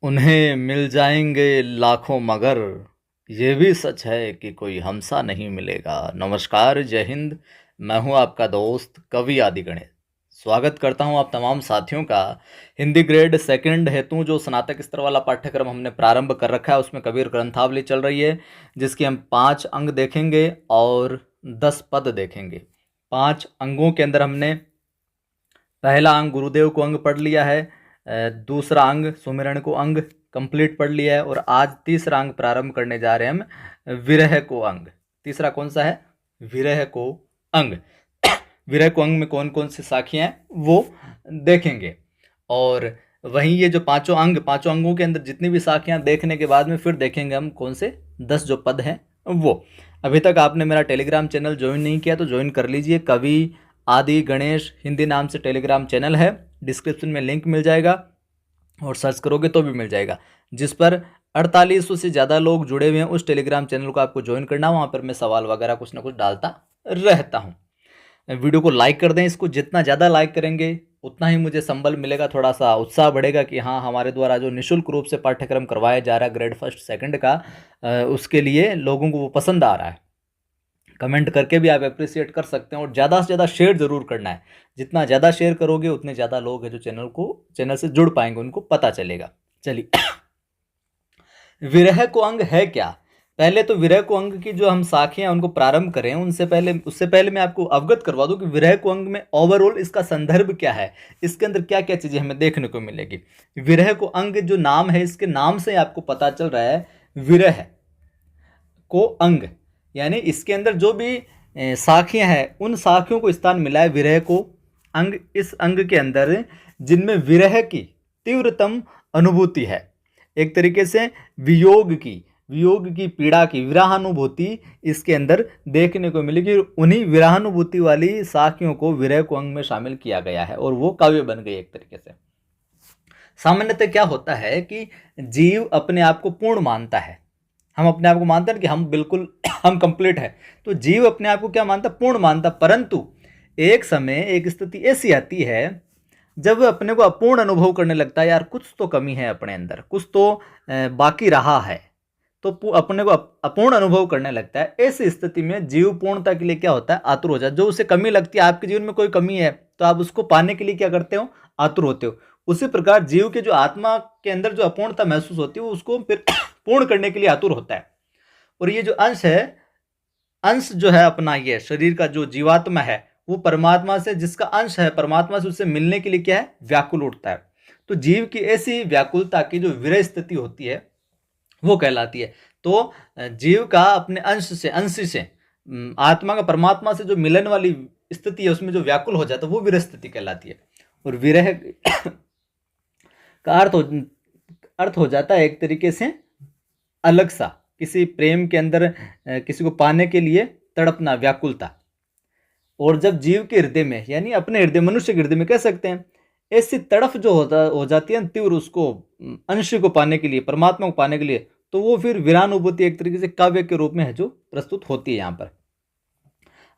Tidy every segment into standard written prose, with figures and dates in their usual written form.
उन्हें मिल जाएंगे लाखों मगर ये भी सच है कि कोई हमसा नहीं मिलेगा। नमस्कार, जय हिंद। मैं हूं आपका दोस्त कवि आदि गणेश। स्वागत करता हूं आप तमाम साथियों का हिंदी ग्रेड सेकंड हेतु जो स्नातक स्तर वाला पाठ्यक्रम हमने प्रारंभ कर रखा है, उसमें कबीर ग्रंथावली चल रही है, जिसकी हम 5 अंग देखेंगे और 10 पद देखेंगे। 5 अंगों के अंदर हमने पहला अंग गुरुदेव को अंग पढ़ लिया है, दूसरा अंग सुमिरन को अंग कंप्लीट पढ़ लिया है, और आज तीसरा अंग प्रारंभ करने जा रहे हैं हम, विरह को अंग। तीसरा कौन सा है? विरह को अंग। विरह को अंग में कौन कौन सी साखियां हैं वो देखेंगे। और वहीं ये जो पांचों अंगों के अंदर जितनी भी साखियां देखने के बाद में फिर देखेंगे हम कौन से 10 जो पद हैं वो। अभी तक आपने मेरा टेलीग्राम चैनल ज्वाइन नहीं किया तो ज्वाइन कर लीजिए। कवि आदि गणेश हिंदी नाम से टेलीग्राम चैनल है, डिस्क्रिप्शन में लिंक मिल जाएगा और सर्च करोगे तो भी मिल जाएगा, जिस पर 4800 से ज़्यादा लोग जुड़े हुए हैं। उस टेलीग्राम चैनल को आपको ज्वाइन करना, वहाँ पर मैं सवाल वगैरह कुछ ना कुछ डालता रहता हूँ। वीडियो को लाइक कर दें, इसको जितना ज़्यादा लाइक करेंगे उतना ही मुझे संबल मिलेगा, थोड़ा सा उत्साह बढ़ेगा कि हाँ, हमारे द्वारा जो निःशुल्क रूप से पाठ्यक्रम करवाया जा रहा है ग्रेड फर्स्ट सेकंड का, उसके लिए लोगों को वो पसंद आ रहा है। कमेंट करके भी आप अप्रिशिएट कर सकते हैं और ज़्यादा से ज़्यादा शेयर ज़रूर करना है। जितना ज़्यादा शेयर करोगे उतने ज़्यादा लोग हैं जो चैनल से जुड़ पाएंगे, उनको पता चलेगा। चलिए, विरह को अंग है क्या? पहले तो विरह को अंग की जो हम साखियां उनको प्रारंभ करें, उससे पहले मैं आपको अवगत करवा दूं कि विरह को अंग में ओवरऑल इसका संदर्भ क्या है, इसके अंदर क्या क्या चीज़ें हमें देखने को मिलेगी। विरह को अंग जो नाम है, इसके नाम से आपको पता चल रहा है विरह को अंग, यानी इसके अंदर जो भी साखियां हैं उन साखियों को स्थान मिला है विरह को अंग। इस अंग के अंदर जिनमें विरह की तीव्रतम अनुभूति है, एक तरीके से वियोग की पीड़ा की विरहानुभूति इसके अंदर देखने को मिलेगी। उन्हीं विरहानुभूति वाली साखियों को विरह को अंग में शामिल किया गया है और वो काव्य बन गई एक तरीके से। सामान्यतः क्या होता है कि जीव अपने आप को पूर्ण मानता है। हम अपने आप को मानते हैं कि हम बिल्कुल हम कंप्लीट है, तो जीव अपने आप को क्या मानता? पूर्ण मानता। परंतु एक समय एक स्थिति ऐसी आती है जब वह अपने को अपूर्ण अनुभव करने लगता है, यार कुछ तो कमी है अपने अंदर, कुछ तो बाकी रहा है, तो अपने को अपूर्ण अनुभव करने लगता है। ऐसी स्थिति में जीव पूर्णता के लिए क्या होता है? आतुर हो जाता है। जो उसे कमी लगती है, आपके जीवन में कोई कमी है तो आप उसको पाने के लिए क्या करते हो? आतुर होते हो। उसी प्रकार जीव के जो आत्मा के अंदर जो अपूर्णता महसूस होती है वो उसको फिर पूर्ण करने के लिए आतुर होता है। और ये जो अंश जो है अपना, ये शरीर का जो जीवात्मा है वो परमात्मा से, जिसका अंश है परमात्मा से, उससे मिलने के लिए क्या है? व्याकुल उठता है। तो जीव की ऐसी व्याकुलता की जो विरह स्थिति होती है वो कहलाती है। तो जीव का अपने अंश से आत्मा का परमात्मा से जो मिलन वाली स्थिति है उसमें जो व्याकुल हो जाता है वो विरह स्थिति कहलाती है। और विरह का अर्थ हो जाता है एक तरीके से अलग सा, किसी प्रेम के अंदर किसी को पाने के लिए तड़पना, व्याकुलता। और जब जीव के हृदय में, यानी अपने हृदय, मनुष्य के हृदय में कह सकते हैं, ऐसी तड़फ जो हो जाती है तीव्र उसको अंश को पाने के लिए, परमात्मा को पाने के लिए, तो वो फिर विरानुभूति एक तरीके से काव्य के रूप में है जो प्रस्तुत होती है। यहाँ पर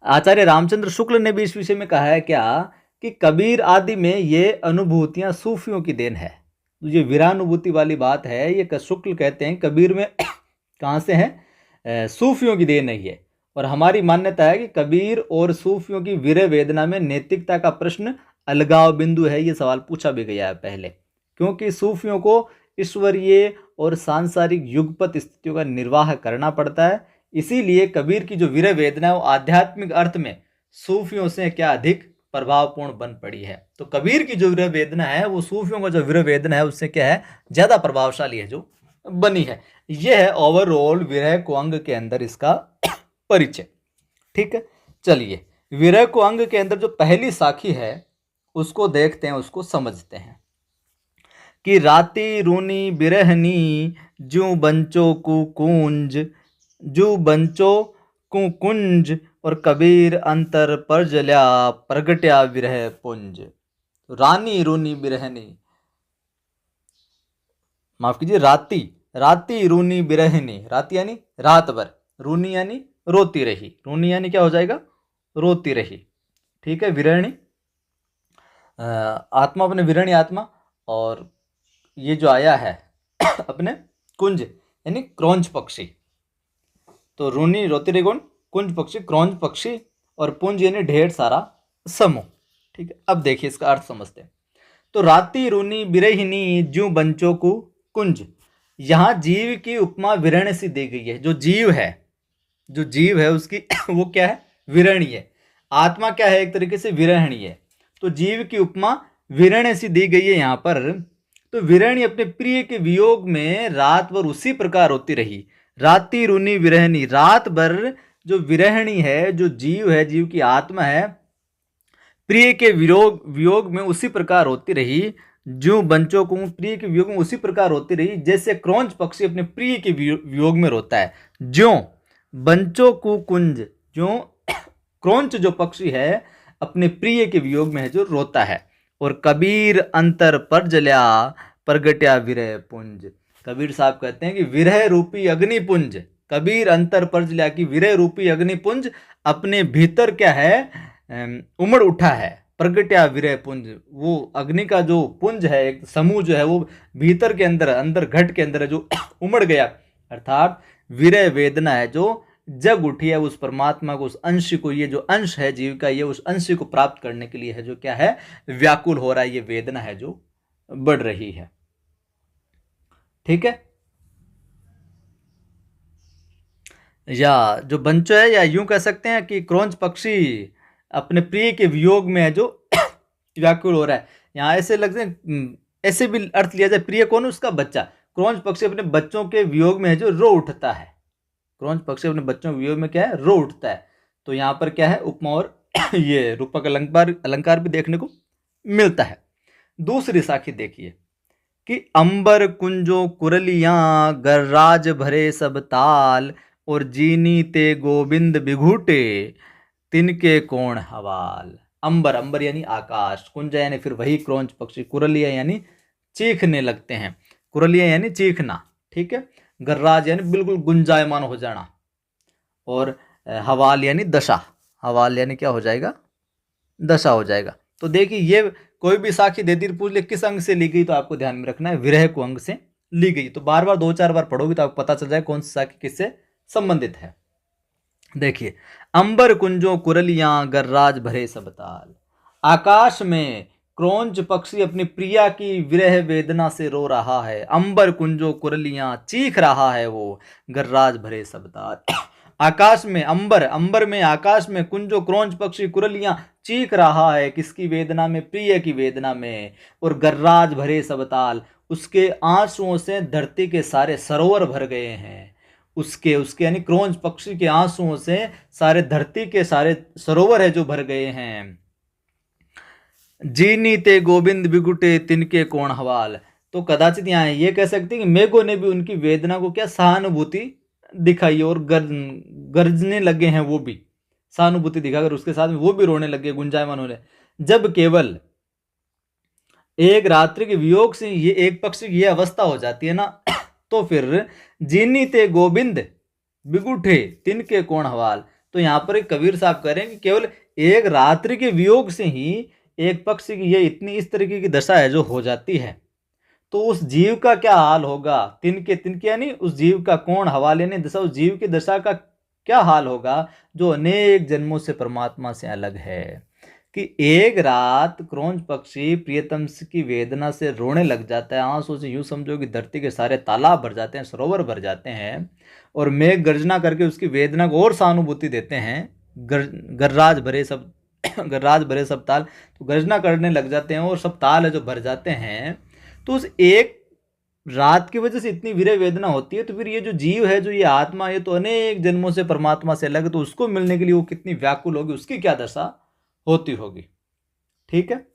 आचार्य रामचंद्र शुक्ल ने भी इस विषय में कहा है क्या, कि कबीर आदि में ये अनुभूतियां सूफियों की देन है। तो ये विरानुभूति वाली बात है, ये शुक्ल कहते हैं कबीर में कहाँ से है? सूफियों की देन नहीं है। और हमारी मान्यता है कि कबीर और सूफियों की विरह वेदना में नैतिकता का प्रश्न अलगाव बिंदु है। ये सवाल पूछा भी गया है पहले, क्योंकि सूफियों को ईश्वरीय और सांसारिक युगपत स्थितियों का निर्वाह करना पड़ता है। इसीलिए कबीर की जो विरह वेदना है वो आध्यात्मिक अर्थ में सूफियों से क्या अधिक प्रभावपूर्ण बन पड़ी है। तो कबीर की जो विरह वेदना है वो सूफियों का जो विरह वेदना है उससे क्या है? ज्यादा प्रभावशाली है जो बनी है। यह है ओवरऑल विरह को अंग के अंदर इसका परिचय। ठीक है, चलिए विरह को अंग के अंदर जो पहली साखी है उसको देखते हैं, उसको समझते हैं कि राती रूनी बिरहनी जू बंचो कुकुंज, जू बंचो कुकुंज, और कबीर अंतर पर जल्या प्रगट्या विरह पुंज। रानी रूनी बिरहनी, माफ कीजिए, राती रूनी बिरहनी, राती यानी रात भर, रूनी यानी रोती रही, रूनी यानी क्या हो जाएगा? रोती रही। ठीक है, विरहणी आत्मा, अपने विरहणी आत्मा। और ये जो आया है अपने कुंज यानी क्रौंच पक्षी। तो रूनी रोती रही कौन? कुंज पक्षी, क्रौंच पक्षी, और पुंज यानी ढेर सारा, समूह। ठीक है, अब देखिए इसका अर्थ समझते हैं। तो राती रूनी बिरहिनी ज्यों बंचो को कुंज, यहाँ जीव की उपमा विरहण से दी गई है। जो जीव है, जो जीव है उसकी वो क्या है? विरहणी है। आत्मा क्या है? एक तरीके से विरहणी है। तो जीव की उपमा विरहण सी दी गई है यहाँ पर। तो विरहणी अपने प्रिय के वियोग में रात भर उसी प्रकार होती रही। राती रूनी विरहणी, रात भर जो विरहणी है, जो जीव है, जीव की आत्मा है, प्रिय के वियोग वियोग में उसी प्रकार होती रही। जो बंचों को प्रिय के वियोग में उसी प्रकार होती रही जैसे क्रौंच पक्षी अपने प्रिय के वियोग में रोता है। ज्यों बंचों को कुंज, जो क्रौंच जो पक्षी है अपने प्रिय के वियोग में है जो रोता है। और कबीर अंतर पर जल्या प्रगट्या विरह पुंज, कबीर साहब कहते हैं कि विरह रूपी अग्निपुंज, कबीर अंतर पर जल्या की विरह रूपी अग्निपुंज अपने भीतर क्या है? उमड़ उठा है। प्रगट्या विरह पुंज, वो अग्नि का जो पुंज है, एक समूह जो है वो भीतर के अंदर, अंदर घट के अंदर है जो उमड़ गया। अर्थात विरह वेदना है जो जग उठी है उस परमात्मा को, उस अंश को, ये जो अंश है जीव का, ये उस अंश को प्राप्त करने के लिए है जो क्या है? व्याकुल हो रहा है। ये वेदना है जो बढ़ रही है। ठीक है, या जो बंचो है, या यूं कह सकते हैं कि क्रौंच पक्षी अपने प्रिय के वियोग में है जो व्याकुल हो रहा है। यहाँ ऐसे लगते हैं, ऐसे भी अर्थ लिया जाए, प्रिय कौन? उसका बच्चा। क्रौंच पक्षी अपने बच्चों के वियोग में है जो रो उठता है। क्रौंच पक्षी अपने बच्चों के वियोग में क्या है? रो उठता है। तो यहाँ पर क्या है? उपमा और ये रूपक अलंकार भी देखने को मिलता है। दूसरी साखी देखिए कि अंबर कुंजो कुरलियां गर्राज भरे सब ताल, और जीनी ते गोविंद बिघूटे तिनके कोण हवाल। अंबर, अंबर यानी आकाश, कुंज यानी फिर वही क्रौंच पक्षी, कुरलिया यानी चीखने लगते हैं, कुरलिया यानी चीखना। ठीक है, गर्राज यानी बिल्कुल गुंजायमान हो जाना, और हवाल यानी दशा, हवाल यानी क्या हो जाएगा? दशा हो जाएगा। तो देखिए ये कोई भी साखी दे दी पूछ ले किस अंग से ली गई, तो आपको ध्यान में रखना है विरह को अंग से ली गई। तो बार बार 2-4 बार पढ़ोगे तो आपको पता चल जाए कौन सी साखी किससे संबंधित है। देखिए, अंबर कुंजों कुरलियां गर्राज भरे सब ताल, आकाश में क्रौंच पक्षी अपनी प्रिया की विरह वेदना से रो रहा है। अंबर कुंजों कुरलियां चीख रहा है वो, गर्राज भरे सब ताल। आकाश में अंबर, अंबर में आकाश में कुंजो क्रौंच पक्षी कुरलियां चीख रहा है, किसकी वेदना में? प्रिय की वेदना में। और गर्राज भरे सब ताल, उसके आंसुओं से धरती के सारे सरोवर भर गए हैं। उसके उसके यानी क्रौंच पक्षी के आंसुओं से सारे धरती के सारे सरोवर है जो भर गए हैं। जीनी ते गोविंद बिगुटे तिनके कोण हवाल, तो कदाचित यहाँ ये कह सकते हैं कि मेघों ने भी उनकी वेदना को क्या? सहानुभूति दिखाई, और गरजने लगे हैं वो भी, सहानुभूति दिखाकर उसके साथ में वो भी रोने लगे, गुंजायमान होने। जब केवल एक रात्रि के वियोग से ये एक पक्षी की ये अवस्था हो जाती है ना, तो फिर जीनी ते गोविंद बिगुठे तिनके कोण हवाल। तो यहाँ पर एक कबीर साहब कह रहे हैं कि केवल एक रात्रि के वियोग से ही एक पक्षी की ये इतनी इस तरीके की दशा है जो हो जाती है, तो उस जीव का क्या हाल होगा? तिनके, तिनके यानी उस जीव का कोण हवाल यानी दशा, उस जीव की दशा का क्या हाल होगा जो अनेक जन्मों से परमात्मा से अलग है। कि एक रात क्रौंच पक्षी प्रियतम की वेदना से रोने लग जाता है, आंसू से यूं समझो कि धरती के सारे तालाब भर जाते हैं, सरोवर भर जाते हैं, और मेघ गर्जना करके उसकी वेदना को और सहानुभूति देते हैं। गर्राज भरे सब गर्राज भरे सब ताल, तो गर्जना करने लग जाते हैं और सब ताल है जो भर जाते हैं। तो उस एक रात की वजह से इतनी विरह वेदना होती है, तो फिर ये जो जीव है, जो ये आत्मा, ये तो अनेक जन्मों से परमात्मा से अलग है, तो उसको मिलने के लिए वो कितनी व्याकुल होगी, उसकी क्या दशा होती होगी। ठीक है,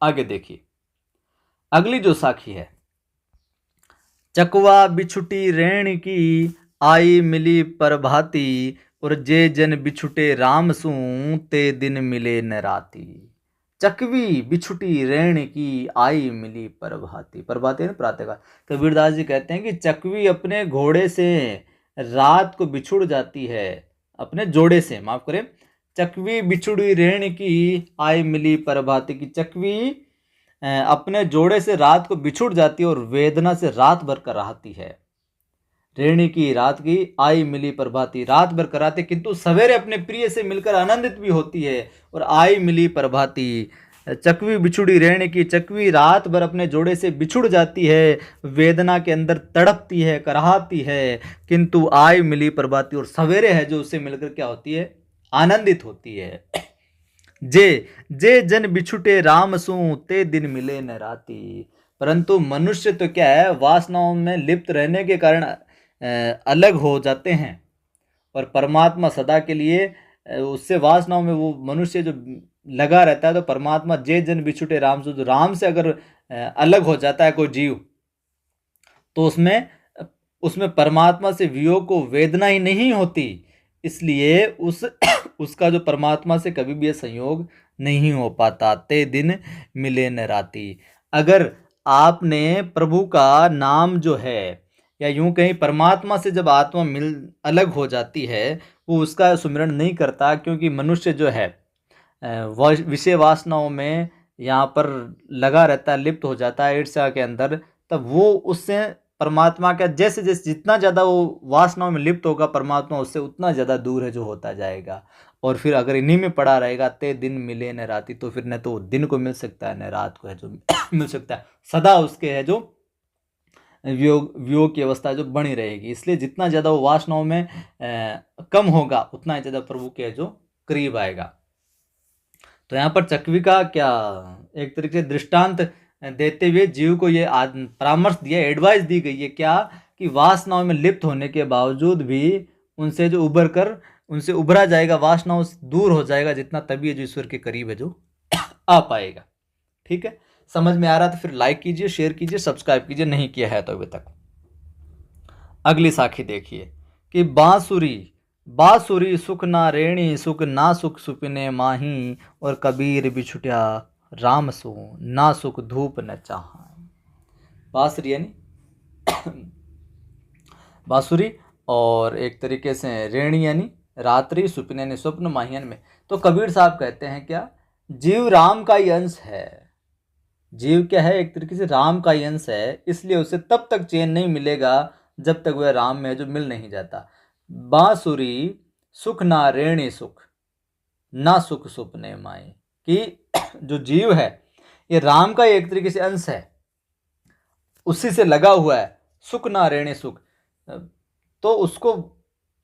आगे देखिए अगली जो साखी है, चकवा बिछुटी रेण की आई मिली प्रभाती, और जे जन बिछुटे राम सू ते दिन मिले न राती। चकवी बिछुटी रेण की आई मिली प्रभाती, प्रभाती है ना प्रातःकाल। कबीरदास जी कहते हैं कि चकवी अपने घोड़े से रात को बिछुड़ जाती है, अपने जोड़े से, माफ करें, चकवी बिछुड़ी रेण की आई मिली प्रभाती की चकवी अपने जोड़े से रात को बिछुड़ जाती है और वेदना से रात भर कराहती है। रेणी की रात की आई मिली प्रभाती, रात भर कराते किंतु सवेरे अपने प्रिय से मिलकर आनंदित भी होती है। और आई मिली प्रभाती, चकवी बिछुड़ी रेणी की, चकवी रात भर अपने जोड़े से बिछुड़ जाती है, वेदना के अंदर तड़पती है, कराहती है, किंतु आई मिली प्रभाती, और सवेरे है जो उससे मिलकर क्या होती है, आनंदित होती है। जे जे जन बिछुटे राम सू, ते दिन मिले न राती। परंतु मनुष्य तो क्या है, वासनाओं में लिप्त रहने के कारण अलग हो जाते हैं, और परमात्मा सदा के लिए उससे वासनाओं में वो मनुष्य जो लगा रहता है, तो परमात्मा जे जन बिछुटे राम सू, जो राम से अगर अलग हो जाता है कोई जीव, तो उसमें उसमें परमात्मा से वियोग को वेदना ही नहीं होती। इसलिए उसका जो परमात्मा से कभी भी ये संयोग नहीं हो पाता। ते दिन मिले न राती। अगर आपने प्रभु का नाम जो है, या यूं कहीं परमात्मा से जब आत्मा अलग हो जाती है, वो उसका सुमिरन नहीं करता, क्योंकि मनुष्य जो है विषय वासनाओं में यहाँ पर लगा रहता है, लिप्त हो जाता है ईर्ष्या के अंदर, तब वो उससे परमात्मा का जैसे जैसे जितना ज़्यादा वो वासनाओं में लिप्त होगा, परमात्मा उससे उतना ज़्यादा दूर है जो होता जाएगा। और फिर अगर इन्हीं में पड़ा रहेगा, ते दिन मिले न राती, तो फिर न तो दिन को मिल सकता है न रात को है जो मिल सकता है, सदा उसके है जो वियोग की अवस्था जो बनी रहेगी। इसलिए जितना ज़्यादा वो वासनाओं में कम होगा, उतना ही ज़्यादा प्रभु के जो करीब आएगा। तो यहाँ पर चकवी का क्या एक तरीके से दृष्टांत देते हुए जीव को ये परामर्श दिया, एडवाइस दी गई है क्या, कि वासनाओं में लिप्त होने के बावजूद भी उनसे जो उनसे उभरा जाएगा, वासनाओं से दूर हो जाएगा जितना, तभी जो ईश्वर के करीब है जो आ पाएगा। ठीक है, समझ में आ रहा तो फिर लाइक कीजिए, शेयर कीजिए, सब्सक्राइब कीजिए, नहीं किया है तो अभी तक। अगली साखी देखिए कि बांसुरी सुख ना रेणी, सुख ना सुख सुपने माही, और कबीर बिछुटिया राम सो, ना सुख धूप न चाहा। बांसुरी यानी बांसुरी, और एक तरीके से रेणी यानी रात्रि, सुपने यानी स्वप्न, माहियन में। तो कबीर साहब कहते हैं क्या, जीव राम का ही अंश है। जीव क्या है, एक तरीके से राम का ही अंश है, इसलिए उसे तब तक चैन नहीं मिलेगा जब तक वह राम में जो मिल नहीं जाता। बांसुरी सुख ना रेणी सुख, ना सुख सुपने माए, कि जो जीव है ये राम का एक तरीके से अंश है, उसी से लगा हुआ है। सुख ना रेणी सुख, तो उसको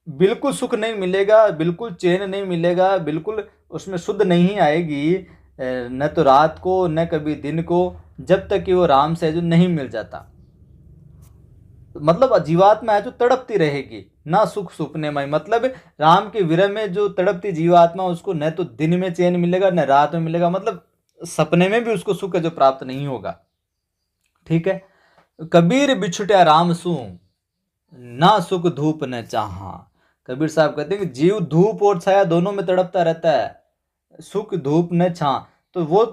बिल्कुल सुख नहीं मिलेगा, बिल्कुल चैन नहीं मिलेगा, बिल्कुल उसमें शुद्ध नहीं आएगी, न तो रात को न कभी दिन को, जब तक कि वो राम से जो नहीं मिल जाता। मतलब जीवात्मा है जो तड़पती रहेगी, ना सुख सुपने में, मतलब राम के विरह में जो तड़पती जीवात्मा, उसको न तो दिन में चैन मिलेगा न रात में मिलेगा, मतलब सपने में भी उसको सुख है जो प्राप्त नहीं होगा। ठीक है, कबीर बिछुटिया राम सू, ना सुख धूप न चाहा। कबीर साहब कहते हैं कि जीव धूप और छाया दोनों में तड़पता रहता है, सुख धूप न छा। तो वो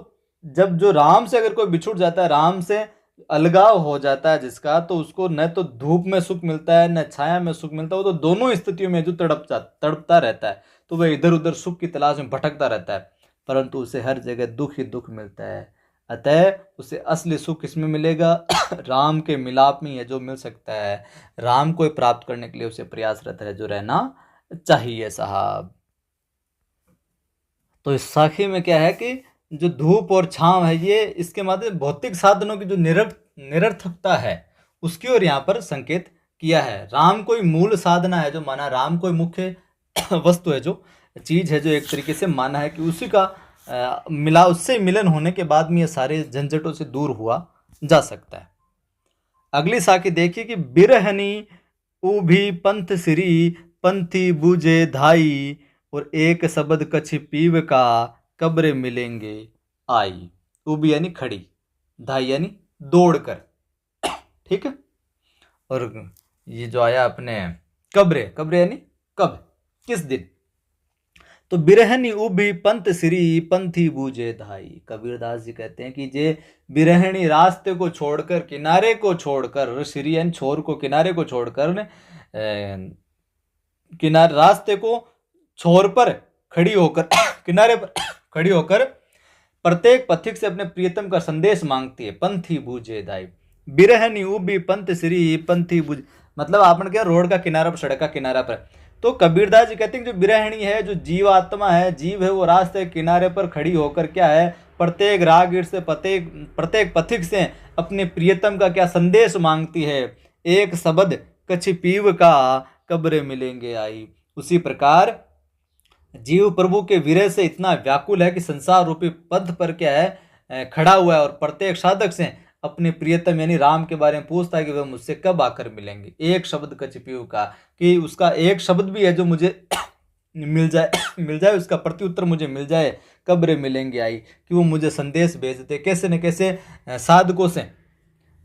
जब जो राम से अगर कोई बिछुड़ जाता है, राम से अलगाव हो जाता है जिसका, तो उसको न तो धूप में सुख मिलता है न छाया में सुख मिलता है, वो तो दोनों स्थितियों में जो तड़पता रहता है। तो वह इधर उधर सुख की तलाश में भटकता रहता है, परंतु उसे हर जगह दुख ही दुख मिलता है। अतः उसे असली सुख किसमें मिलेगा, राम के मिलाप में है जो मिल सकता है। राम को प्राप्त करने के लिए उसे प्रयासरत है जो रहना चाहिए साहब। तो इस साखी में क्या है कि जो धूप और छांव है, ये इसके माध्यम भौतिक साधनों की जो निरर्थकता है उसकी ओर यहाँ पर संकेत किया है। राम कोई मूल साधना है जो माना, राम कोई मुख्य वस्तु है, जो चीज है, जो एक तरीके से माना है कि उसी का उससे मिलन होने के बाद में ये सारे झंझटों से दूर हुआ जा सकता है। अगली साखी देखिए कि बिरहनी ऊभी पंथ सिरी, पंथी बूझे धाई, और एक शब्द कछ पीव का, कब्र मिलेंगे आई। ऊभी यानी खड़ी, धाई यानी दौड़ कर। ठीक है, और ये जो आया अपने कब्र यानी कब, किस दिन। तो बिरहनी उभी पंथ सिरी, पंथी बूझे धाई। कबीरदास जी कहते हैं कि जे बिरहनी रास्ते को छोड़कर, किनारे को छोड़कर, सिरी यानी छोर को, किनारे को छोड़कर, रास्ते को छोर पर खड़ी होकर किनारे पर खड़ी होकर प्रत्येक पथिक से अपने प्रियतम का संदेश मांगती है। पंथी बूझे दाई बिरहनी उबी पंथ श्री पंथी बूझ, मतलब आपने क्या रोड का किनारा पर, सड़क का किनारा पर। तो कबीरदास जी कहते हैं जो बिरहणी है, जो जीवात्मा है, जीव है, वो रास्ते के किनारे पर खड़ी होकर क्या है, प्रत्येक राहगीर से, प्रत्येक प्रत्येक पथिक से अपने प्रियतम का क्या संदेश मांगती है। एक शब्द कछ पीव का कब्र मिलेंगे आई। उसी प्रकार जीव प्रभु के विरह से इतना व्याकुल है कि संसार रूपी पद पर क्या है, खड़ा हुआ है, और प्रत्येक साधक से अपने प्रियतम यानी राम के बारे में पूछता है कि वह मुझसे कब आकर मिलेंगे। एक शब्द कछपीयू का, कि उसका एक शब्द भी है जो मुझे मिल जाए मिल जाए, उसका प्रत्युत्तर मुझे मिल जाए, कब रे मिलेंगे आई, कि वो मुझे संदेश भेजते कैसे न कैसे साधकों से,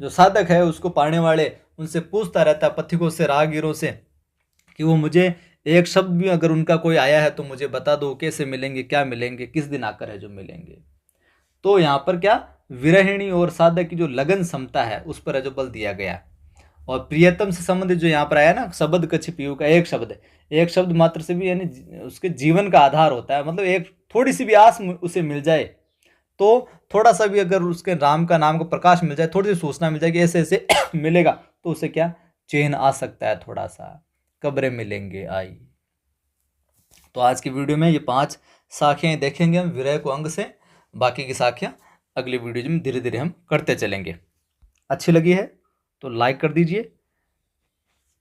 जो साधक है उसको पाने वाले, उनसे पूछता रहता है, पथिकों से, राहगीरों से, कि वो मुझे एक शब्द भी अगर उनका कोई आया है तो मुझे बता दो, कैसे मिलेंगे, क्या मिलेंगे, किस दिन आकर है जो मिलेंगे। तो यहाँ पर क्या विरहिणी और साधक की जो लगन क्षमता है उस पर है जो बल दिया गया। और प्रियतम से संबंधित जो यहाँ पर आया ना, शब्द कछ पीयू का, एक शब्द, एक शब्द मात्र से भी यानी उसके जीवन का आधार होता है। मतलब एक थोड़ी सी भी आस उसे मिल जाए, तो थोड़ा सा भी अगर उसके राम का नाम को प्रकाश मिल जाए, थोड़ी सी सूचना मिल जाए कि ऐसे ऐसे मिलेगा, तो उसे क्या चैन आ सकता है थोड़ा सा, कब्रें मिलेंगे आई। तो आज की वीडियो में ये 5 साखियाँ देखेंगे हम विरह को अंग से। बाकी की साखियाँ अगली वीडियो में धीरे धीरे हम करते चलेंगे। अच्छी लगी है तो लाइक कर दीजिए,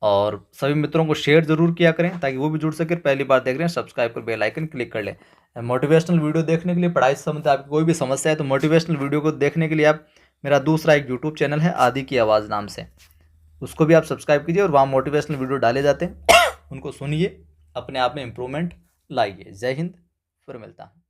और सभी मित्रों को शेयर जरूर किया करें ताकि वो भी जुड़ सके। पहली बार देख रहे हैं, सब्सक्राइब कर बेल आइकन क्लिक कर लें। मोटिवेशनल वीडियो देखने के लिए, पढ़ाई से संबंधित आपकी कोई भी समस्या है तो मोटिवेशनल वीडियो को देखने के लिए आप, मेरा दूसरा एक यूट्यूब चैनल है आदि की आवाज़ नाम से, उसको भी आप सब्सक्राइब कीजिए, और वहाँ मोटिवेशनल वीडियो डाले जाते हैं उनको सुनिए, अपने आप में इम्प्रूवमेंट लाइए। जय हिंद, फिर मिलता हूँ।